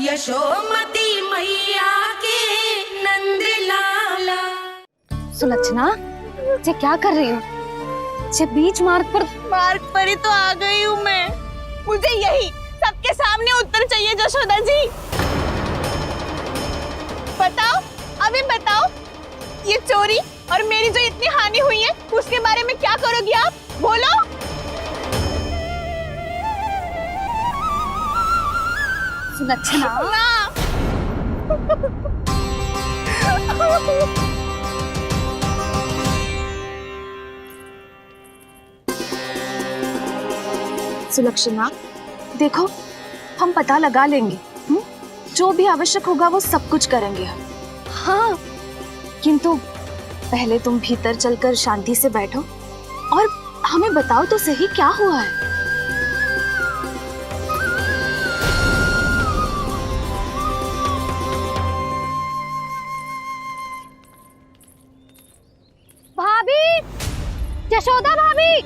यशोमती मैया के नंद लाला। सुलक्षणा, ये क्या कर रही हो? ये बीच मार्ग पर ही तो आ गई हूँ मैं। मुझे यही सबके सामने उत्तर चाहिए जशोदा जी। बताओ, अभी बताओ, ये चोरी और मेरी जो इतनी हानि हुई है उसके बारे में क्या करोगी आप? बोलो। सुलक्षणा, सुलक्षणा, देखो हम पता लगा लेंगे, जो भी आवश्यक होगा वो सब कुछ करेंगे हम। हाँ, किंतु पहले तुम भीतर चलकर शांति से बैठो और हमें बताओ तो सही क्या हुआ है। भाभी, यशोदा भाभी,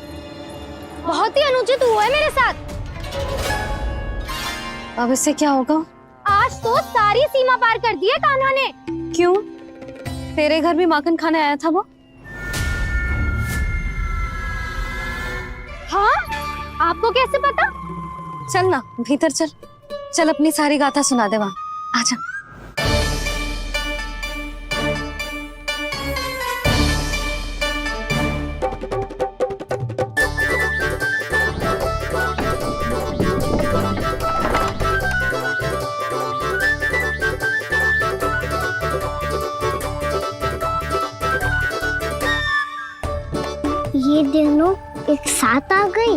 बहुत ही अनुचित हुआ है मेरे साथ। अब इससे क्या होगा? आज तो सारी सीमा पार कर दी है कान्हा ने। क्यों? तेरे घर भी माखन खाने आया था वो? हाँ, आपको कैसे पता? चल ना भीतर चल, चल अपनी सारी गाथा सुना दे वहां। आजा। ये दोनों एक साथ आ गई।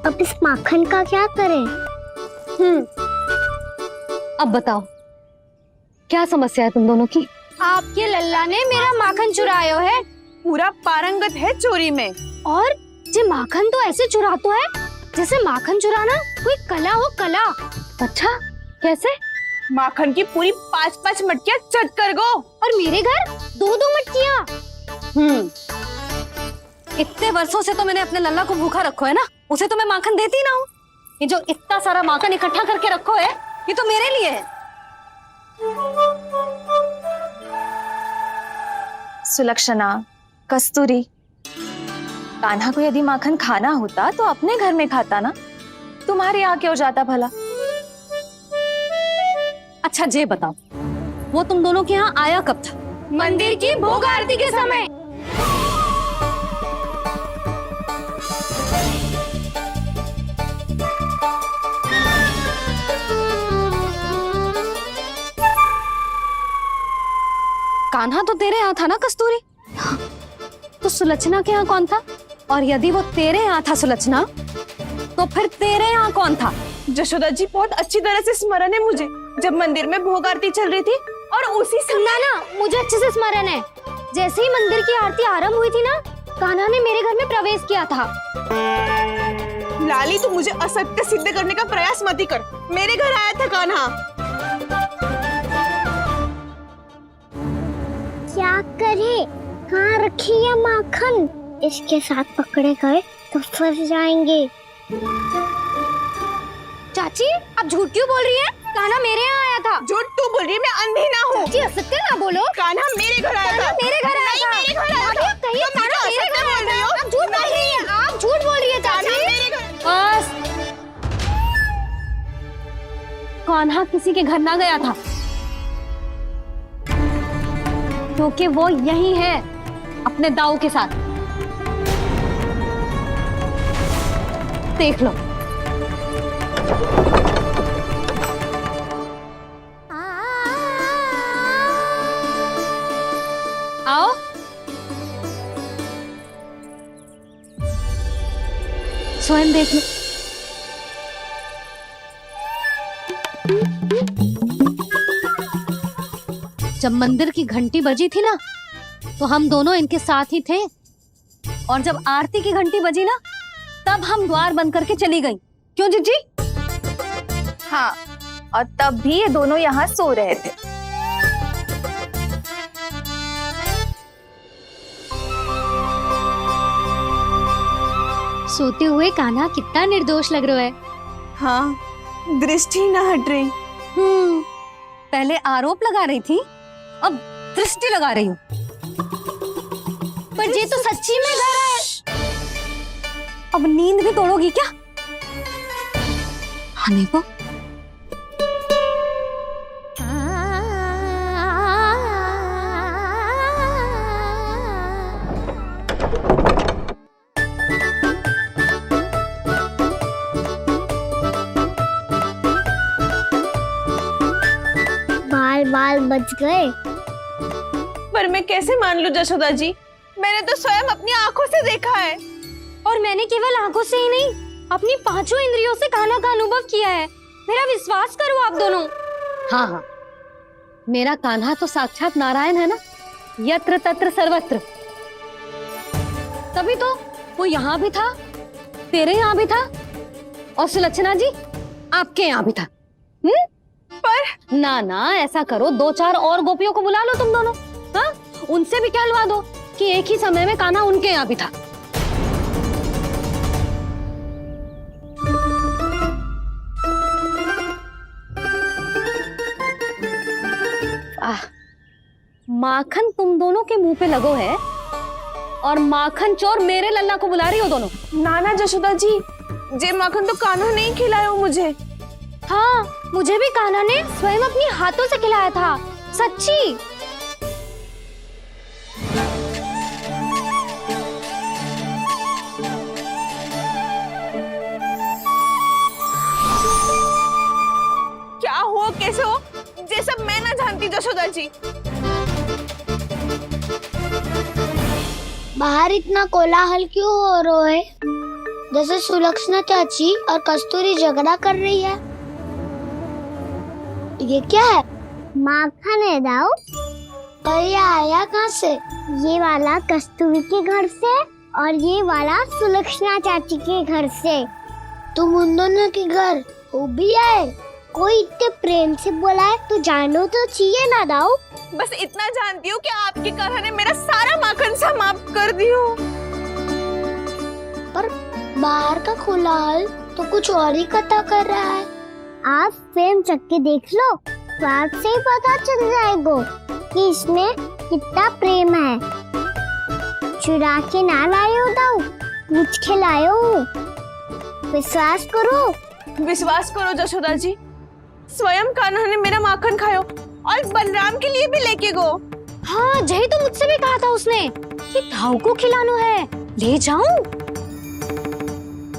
अब इस माखन का क्या करें? अब बताओ, क्या समस्या है तुम दोनों की? आपके लल्ला ने मेरा माखन चुरायो है। पूरा पारंगत है चोरी में। और ये माखन तो ऐसे चुराता है जैसे माखन चुराना कोई कला हो, कला। अच्छा, कैसे? माखन की पूरी 5-5 मटकियां चट कर गो। और मेरे घर 2-2 मटकियां। इतने वर्षों से तो मैंने अपने लल्ला को भूखा रखो है ना, उसे तो मैं माखन देती ना हूँ। ये जो इतना सारा माखन इकट्ठा करके रखो है, ये तो मेरे लिए है। सुलक्षणा, कस्तूरी, कान्हा को यदि माखन खाना होता तो अपने घर में खाता ना, तुम्हारे यहाँ क्यों जाता भला? अच्छा ये बताओ, वो तुम दोनों के यहाँ आया कब था? मंदिर की भोग आरती के समय। कान्हा तो तेरे यहाँ था ना कस्तूरी? तो सुलक्षणा के यहाँ कौन था? और यदि वो तेरे यहाँ था सुलक्षणा, तो फिर तेरे यहाँ कौन था? जशोदा जी, बहुत अच्छी तरह से स्मरण है मुझे, जब मंदिर में भोग आरती चल रही थी और उसी समय ना, मुझे अच्छे से स्मरण है। जैसे ही मंदिर की आरती आरंभ हुई थी ना, कान्हा ने मेरे घर में प्रवेश किया था। लाली, तू मुझे असत्य सिद्ध करने का प्रयास मत ही कर। मेरे घर आया था कान्हा। क्या करे? कहाँ रखी है माखन? इसके साथ पकड़े गए तो फंस जाएंगे। चाची, आप झूठ क्यों बोल रही हैं? कान्हा मेरे यहाँ आया था। झूठ तू बोल रही है? मैं अंधी ना हूँ। चाची, असत्य ना बोलो। कान्हा मेरे घर आया था। मेरे घर आया था। मेरे घर आया था। कहिए कान्हा मेरे घर बोल रही हो? आप झूठ बोल रही हैं। आप झूठ बोल रही है चाची। बस, कान्हा किसी के घर ना गया था, क्योंकि वो यही है अपने दाऊ के साथ। देख लो। आओ। स्वयं देख लो। जब मंदिर की घंटी बजी थी ना, तो हम दोनों इनके साथ ही थे, और जब आरती की घंटी बजी ना, तब हम द्वार बंद करके चली गई। क्यों जीजी? हाँ, और तब भी ये दोनों यहाँ सो रहे थे। सोते हुए कान्हा कितना निर्दोष लग रहा है। हाँ, दृष्टि ना हट रही। पहले आरोप लगा रही थी, अब दृष्टि लगा रही हूँ। पर ये तो सच्ची में घर है। अब नींद भी तोड़ोगी क्या? हनी को बाल बाल बच गए। पर मैं कैसे मान लूं जशोदा जी, मैंने तो स्वयं अपनी आंखों से देखा है। और मैंने केवल आंखों से ही नहीं, अपनी पांचों इंद्रियों से कान्हा का अनुभव किया है। मेरा विश्वास करो आप दोनों। हाँ हाँ, मेरा कान्हा तो साक्षात नारायण है ना, यत्र तत्र सर्वत्र। तभी तो वो यहाँ भी था, तेरे यहाँ भी था, और सुलक्षणा जी आपके यहाँ भी था। पर ना ना, ऐसा करो, 2-4 और गोपियों को बुला लो तुम दोनों। हाँ, उनसे भी कहलवा दो कि एक ही समय में कान्हा उनके यहाँ भी था। माखन तुम दोनों के मुंह पे लगो है, और माखन चोर मेरे लल्ला को बुला रही हो दोनों। नाना जशोदा जी, जे माखन तो कान्हा नहीं खिलाया मुझे। हाँ, मुझे भी कान्हा ने स्वयं अपनी हाथों से खिलाया था, सच्ची। क्या हो कैसे हो, ये सब मैं ना जानती जशोदा जी। बाहर इतना कोलाहल क्यों हो रहा है? जैसे सुलक्षणा चाची और कस्तूरी झगड़ा कर रही है। ये क्या है? माखन है दाऊ। और ये आया कहाँ से? ये वाला कस्तूरी के घर से और ये वाला सुलक्षणा चाची के घर से। तुम उन दोनों के घर वो भी आए? कोई इतने प्रेम से बोला है तो जानो तो चाहिए ना दाऊ। बस इतना जानती हूँ कि आपकी कान्हा ने मेरा सारा माखन समाप्त कर दियो। पर बाहर का कोलाहल तो कुछ और ही कथा कर रहा है। आप फिल्म चख के देख लो, तो आपसे ही पता चल जाएगा कि इसमें कितना प्रेम है। चुरा के ना लायो दाऊ, पूछ के लायो। विश्वास करो जशोदा जी, स्वयं कान्हा ने मेरा माखन खायो और बलराम के लिए भी लेके गो। हाँ, यही तो मुझसे भी कहा था उसने कि दाऊ को खिलाना है, ले जाऊं।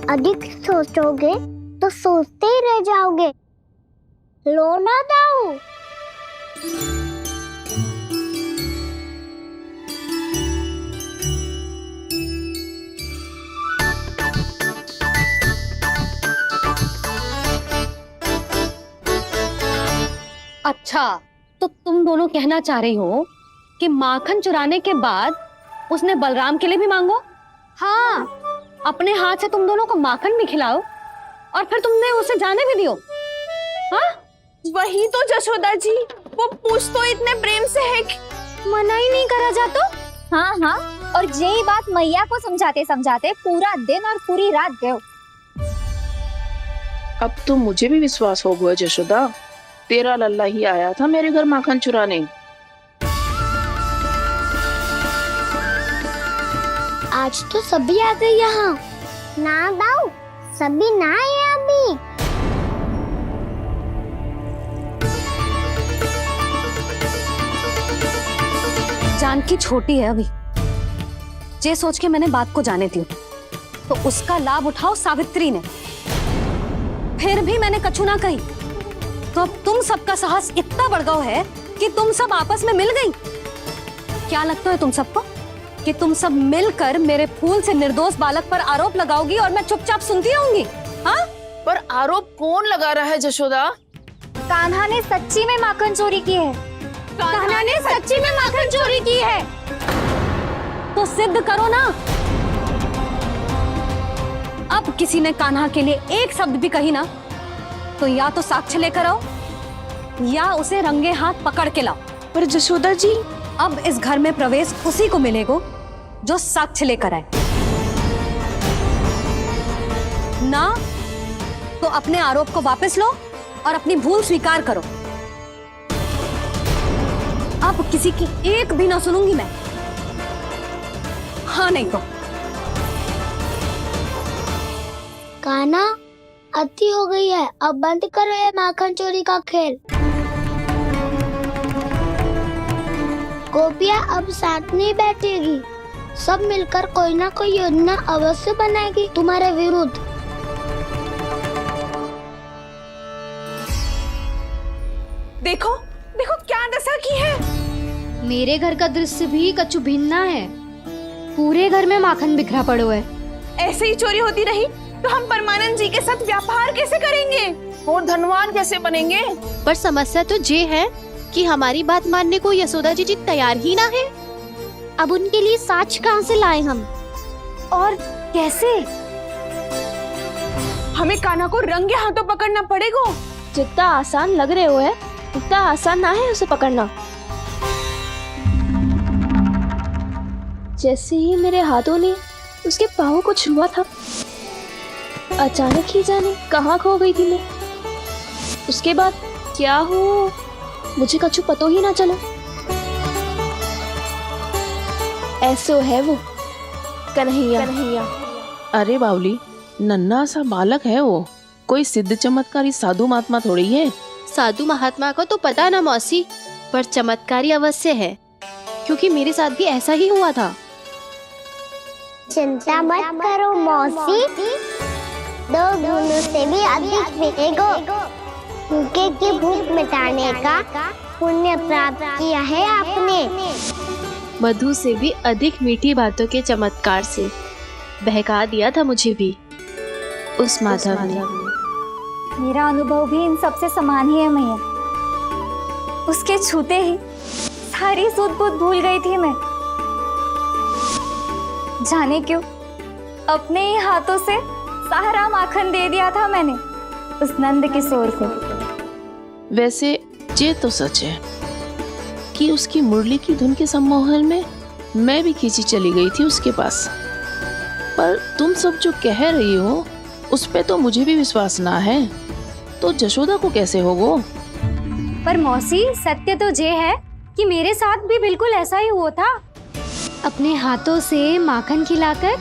अधिक सोचोगे तो सोचते ही रह जाओगे। लो ना दाऊ। अच्छा, तो तुम दोनों कहना चाह रही हो कि माखन चुराने के बाद उसने बलराम के लिए भी मांगो? हाँ, अपने हाथ से तुम दोनों को माखन भी खिलाओ और फिर तुमने उसे जाने भी दियो। हाँ, वही तो जशोदा जी, वो पूछ तो इतने प्रेम से है कि मना ही नहीं करा जाता। हाँ हाँ, और यही बात मैया को समझाते समझाते पूरा दिन और पूरी रात गए। अब तो मुझे भी विश्वास हो गया जशोदा, तेरा लल्ला ही आया था मेरे घर माखन चुराने। आज तो सभी आ गए यहाँ। ना दाऊ, सभी ना आए अभी। जानकी छोटी है अभी, ये सोच के मैंने बात को जाने दी, तो उसका लाभ उठाओ सावित्री ने। फिर भी मैंने कछु ना कही, तो अब तुम सबका साहस इतना बढ़ गया है कि तुम सब आपस में मिल गई। क्या लगता है तुम सबको कि तुम सब मिलकर मेरे फूल से निर्दोष बालक पर आरोप लगाओगी और मैं चुपचाप सुनती रहूंगी? हाँ? पर आरोप कौन लगा रहा है जशोदा? कान्हा ने सच्ची में माखन चोरी की है। कान्हा ने सच्ची में माखन चोरी की है, तो सिद्ध करो ना। अब किसी ने कान्हा के लिए एक शब्द भी कही ना, तो या तो साक्ष्य लेकर आओ या उसे रंगे हाथ पकड़ के लाओ। पर जशोदा जी, अब इस घर में प्रवेश उसी को मिलेगा जो साक्ष्य लेकर आए। ना तो अपने आरोप को वापस लो और अपनी भूल स्वीकार करो। अब किसी की एक भी ना सुनूंगी मैं। हाँ नहीं तो कान्हा, अति हो गई है, अब बंद करो ये माखन चोरी का खेल। गोपिया अब साथ नहीं बैठेगी, सब मिलकर कोई ना कोई योजना अवश्य बनाएगी तुम्हारे विरुद्ध। देखो देखो क्या दशा की है। मेरे घर का दृश्य भी कछु भिन्न है। पूरे घर में माखन बिखरा पड़ो है। ऐसे ही चोरी होती रही तो हम परमानंद जी के साथ व्यापार कैसे करेंगे और धनवान कैसे बनेंगे? पर समस्या तो ये है कि हमारी बात मानने को यशोदा जी तैयार ही ना है। अब उनके लिए साक्ष कहाँ से लाएं हम? और कैसे? हमें कान्हा को रंगे हाथों पकड़ना पड़ेगा। जितना आसान लग रहे हो है उतना आसान ना है उसे पकड़ना। जैसे ही मेरे हाथों ने उसके पाँव को छुआ था, अचानक ही जाने कहाँ खो गई थी मैं। उसके बाद क्या हो मुझे कछु पतो ही ना चला। ऐसो है वो कन्हैया। अरे बावली, नन्हा सा बालक है वो, कोई सिद्ध चमत्कारी साधु महात्मा थोड़ी है। साधु महात्मा को तो पता ना मौसी, पर चमत्कारी अवश्य है, क्योंकि मेरे साथ भी ऐसा ही हुआ था। चिंता मत करो मौसी, 2 गुणों से भी अधिक मिलेगा। भूखे की भूख मिटाने का पुण्य प्राप्त किया है आपने। मधु से भी अधिक मीठी बातों के चमत्कार से बहका दिया था मुझे भी उस माधव ने। मेरा अनुभव भी इन सबसे समान ही है मैया। उसके छूते ही सारी सूध बूध भूल गई थी मैं। जाने क्यों अपने ही हाथों से सारा माखन दे दिया था मैंने उस नंद किशोर को। वैसे ये तो सच है कि उसकी मुरली की धुन के सम्मोहन में मैं भी खींची चली गई थी उसके पास। पर तुम सब जो कह रही हो उस पे तो मुझे भी विश्वास ना है, तो जशोदा को कैसे होगो? पर मौसी, सत्य तो ये है कि मेरे साथ भी बिल्कुल ऐसा ही हुआ था। अपने हाथों से माखन खिलाकर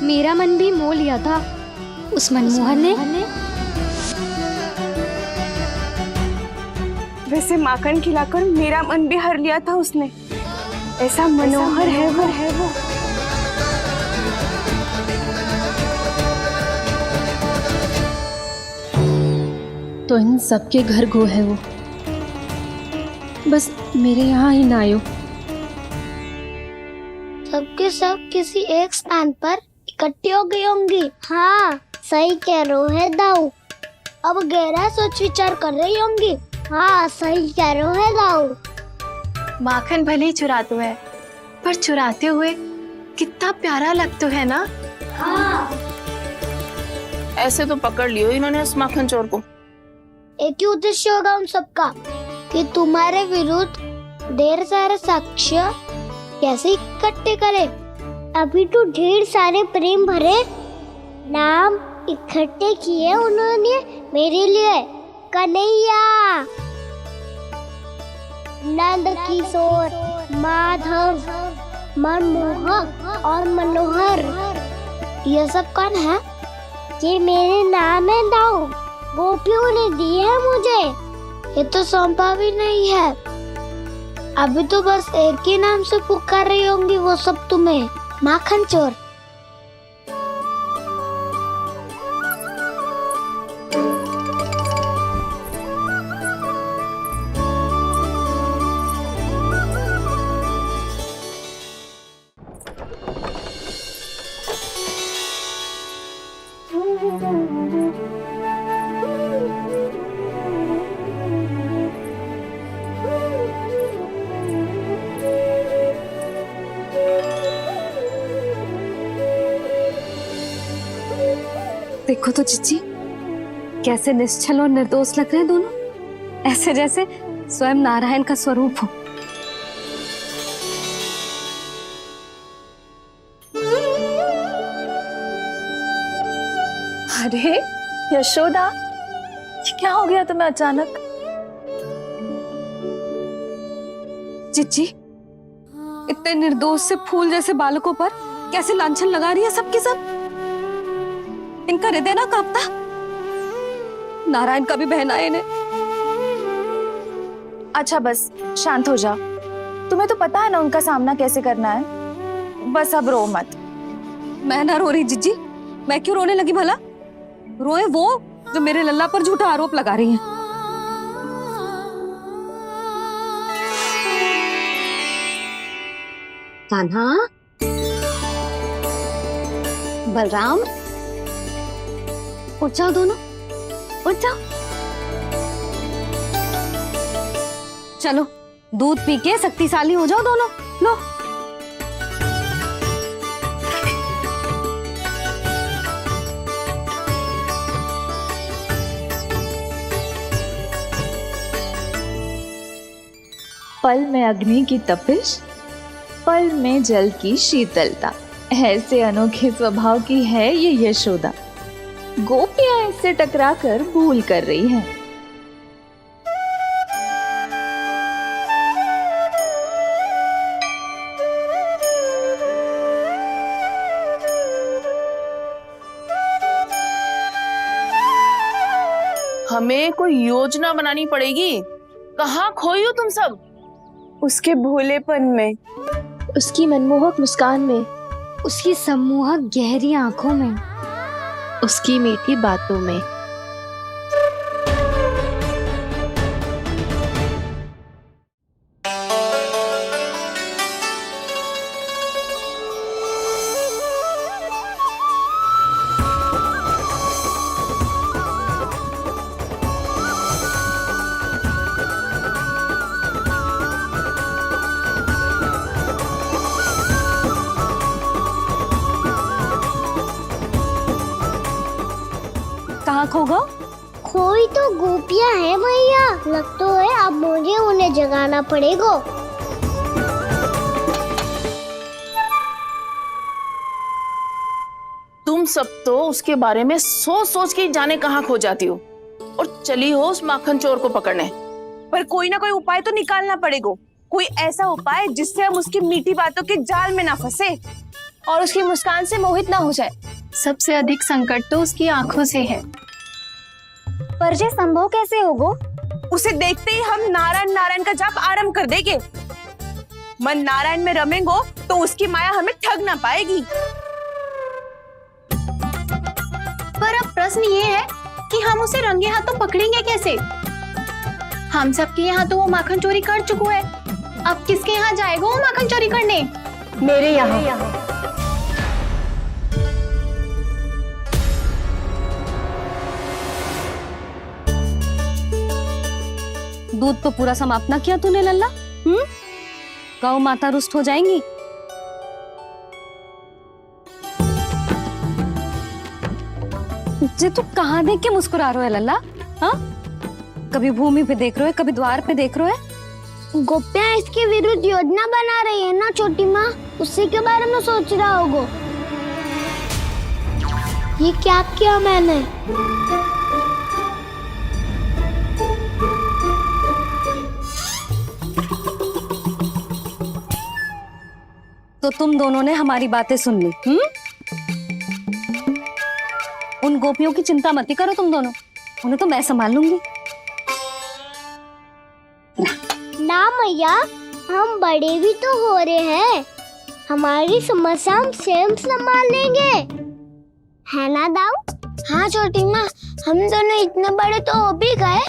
मेरा मन भी मोह लिया था उस मनमोहन ने। वैसे माखन खिलाकर मेरा मन भी हर लिया था उसने। ऐसा मनोहर है वो। तो इन सबके घर गो है वो, बस मेरे यहाँ ही ना आयो। सबके सब किसी एक स्थान पर इकट्ठी हो गई होंगी। हाँ सही कह रहे है दाऊ, अब गहरा सोच विचार कर रही होंगी। हाँ सही कह रहे है दाऊ। माखन भले ही चुराते है, पर चुराते हुए कितना प्यारा लगता है ना। हाँ ऐसे तो पकड़ लियो इन्होंने उस माखन चोर को। एक ही उद्देश्य होगा उन सबका कि तुम्हारे विरुद्ध ढेर सारे साक्ष्य कैसे इकट्ठे करे। अभी तो ढेर सारे प्रेम भरे नाम इकट्ठे किए उन्होंने मेरे लिए। कन्हैया, नंद किशोर, माधव, मनमोहक और मनोहर, ये सब कौन है? ये मेरे नाम है दाऊ, गोपियों ने दी है मुझे। ये तो सौंपा भी नहीं है। अभी तो बस एक ही नाम से पुकार रही होंगी वो सब तुम्हें, माखन चोर। देखो तो जीजी, कैसे निश्चल और निर्दोष लग रहे हैं दोनों, ऐसे जैसे स्वयं नारायण का स्वरूप हो। अरे यशोदा, ये क्या हो गया तुम्हें अचानक? चिच्ची, इतने निर्दोष से फूल जैसे बालकों पर कैसे लांछन लगा रही है सबकी सब। इनका हृदय ना कांपता। नारायण का भी बहना है इन्हें। अच्छा बस शांत हो जा। तुम्हें तो पता है ना उनका सामना कैसे करना है। बस अब रो मत। मैं ना रो रही जिज्जी, मैं क्यों रोने लगी भला? रोए वो जो मेरे लल्ला पर झूठा आरोप लगा रही हैं। कान्हा, बलराम, उठ जाओ दोनों, उठ जाओ। चलो दूध पी के शक्तिशाली हो जाओ दोनों। लो। पल में अग्नि की तपिश, पल में जल की शीतलता, ऐसे अनोखे स्वभाव की है ये यशोदा। गोपियां इससे टकराकर भूल कर रही हैं। हमें कोई योजना बनानी पड़ेगी। कहाँ खोई हो तुम सब? उसके भोलेपन में, उसकी मनमोहक मुस्कान में, उसकी सम्मोहक गहरी आंखों में, उसकी मीठी बातों में। कहाँ खो गो? कोई तो गोपियां हैं भैया। लगता है अब मुझे उन्हें जगाना पड़ेगा। तुम सब तो उसके बारे में सोच सोच के जाने कहाँ खो जाती हो और चली हो उस माखन चोर को पकड़ने। पर कोई ना कोई उपाय तो निकालना पड़ेगा। कोई ऐसा उपाय जिससे हम उसकी मीठी बातों के जाल में ना फंसे और उसकी मुस्कान से मोहित ना हो जाए। सबसे अधिक संकट तो उसकी आंखों से है। पर ये संभव कैसे होगा? उसे देखते ही हम नारायण नारायण का जाप आरंभ कर देंगे। मन नारायण में रमेंगो तो उसकी माया हमें ठग ना पाएगी। पर अब प्रश्न ये है कि हम उसे रंगे हाथों पकड़ेंगे कैसे? हम सबके यहाँ तो वो माखन चोरी कर चुका है। अब किसके यहाँ जाएगा वो माखन चोरी करने? मेरे यहाँ। दूध तो पूरा समाप्त ना किया तूने लल्ला। गौ माता रुष्ट हो जाएंगी। जे तू कहाँ देख के मुस्कुरा रहे हो लल्ला? हाँ, कभी भूमि पे देख रहे हो, कभी द्वार पे देख रहे हो। गोपियां इसके विरुद्ध योजना बना रही है ना छोटी माँ, उसी के बारे में सोच रहा होगा। ये क्या किया मैंने? तो तुम दोनों ने हमारी बातें सुन ली। उन गोपियों की चिंता मत करो तुम दोनों, उन्हें तो मैं संभाल लूंगी। ना मैया, हम बड़े भी तो हो रहे हैं। हमारी समस्या हम स्वयं संभाल लेंगे, है ना दाऊ? हाँ छोटी माँ, हम दोनों इतने बड़े तो हो भी गए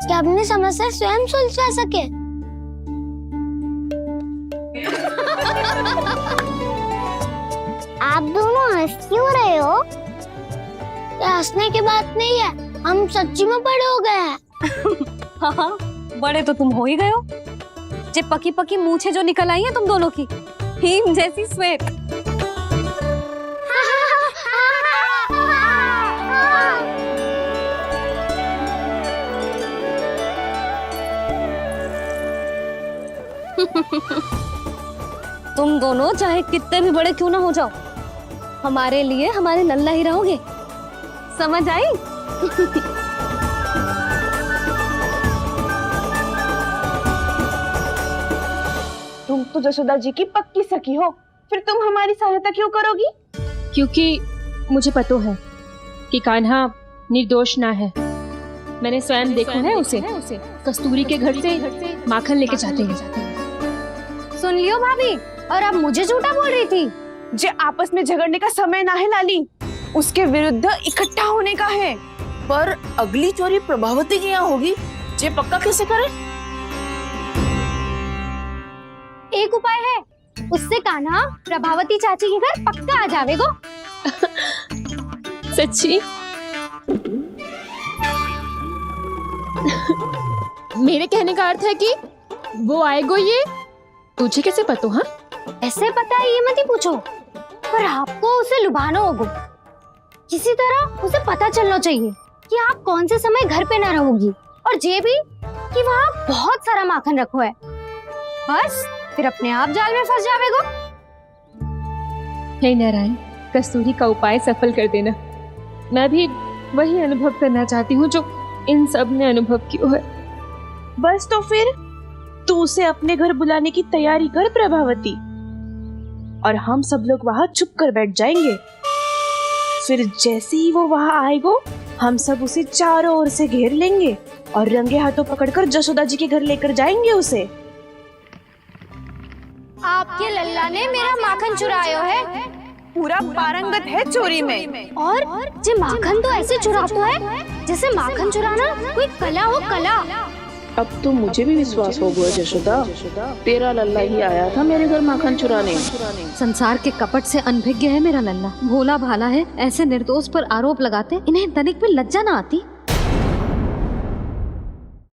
कि अपनी समस्या स्वयं सुलझा सके। आप दोनों हंस क्यों रहे हो? ये हंसने की बात नहीं है, हम सच्ची में बड़े हो गए हैं। हाँ, बड़े तो तुम हो ही गए हो। जे पकी पकी मूछें जो निकल आई हैं तुम दोनों की, हिम जैसी श्वेत। तुम दोनों चाहे कितने भी बड़े क्यों ना हो जाओ, हमारे लिए हमारे लल्ला ही रहोगे। समझ आई? तो जशोदा जी की पक्की सखी हो, फिर तुम हमारी सहायता क्यों करोगी? क्योंकि मुझे पता है कि कान्हा निर्दोष ना है। मैंने स्वयं देखा है उसे कस्तूरी के घर से माखन लेके जाते हैं। सुन लियो भाभी, और अब मुझे झूठा बोल रही थी। जे आपस में झगड़ने का समय ना है लाली, उसके विरुद्ध इकट्ठा होने का है। पर अगली चोरी प्रभावती की यहाँ होगी, जे पक्का कैसे करे? एक उपाय है, उससे कान्हा प्रभावती चाची के घर पक्का आ जावेगो। सच्ची? मेरे कहने का अर्थ है कि वो आएगो, ये तुझे कैसे पता? हाँ, ऐसे पता है ये मत ही पूछो, पर आपको उसे लुभाना होगा। किसी तरह उसे पता चलना चाहिए कि आप कौन से समय घर पे ना रहोगी, और ये भी कि वहाँ बहुत सारा माखन रखो है। बस फिर अपने आप जाल में फंस जावेगो। हे नारायण, कस्तूरी का उपाय सफल कर देना। मैं भी वही अनुभव करना चाहती हूँ जो इन सब ने अनुभव किया है। बस तो फिर तू उसे अपने घर बुलाने की तैयारी कर प्रभावती, और हम सब लोग वहाँ चुप कर बैठ जाएंगे। फिर जैसे ही वो वहाँ आएगो, हम सब उसे चारों ओर से घेर लेंगे और रंगे हाथों पकड़कर जशोदा जी के घर लेकर जाएंगे उसे। आपके लल्ला ने मेरा माखन चुरायो है, पूरा पारंगत है चोरी में। और जे माखन तो ऐसे चुराता है जैसे माखन चुराना कोई कला हो, कला। अब तो मुझे भी विश्वास हो गया जशोदा, तेरा लल्ला ही आया था मेरे घर माखन चुराने। संसार के कपट से अनभिज्ञ है मेरा लल्ला, भोला भाला है। ऐसे निर्दोष पर आरोप लगाते इन्हें तनिक भी लज्जा ना आती।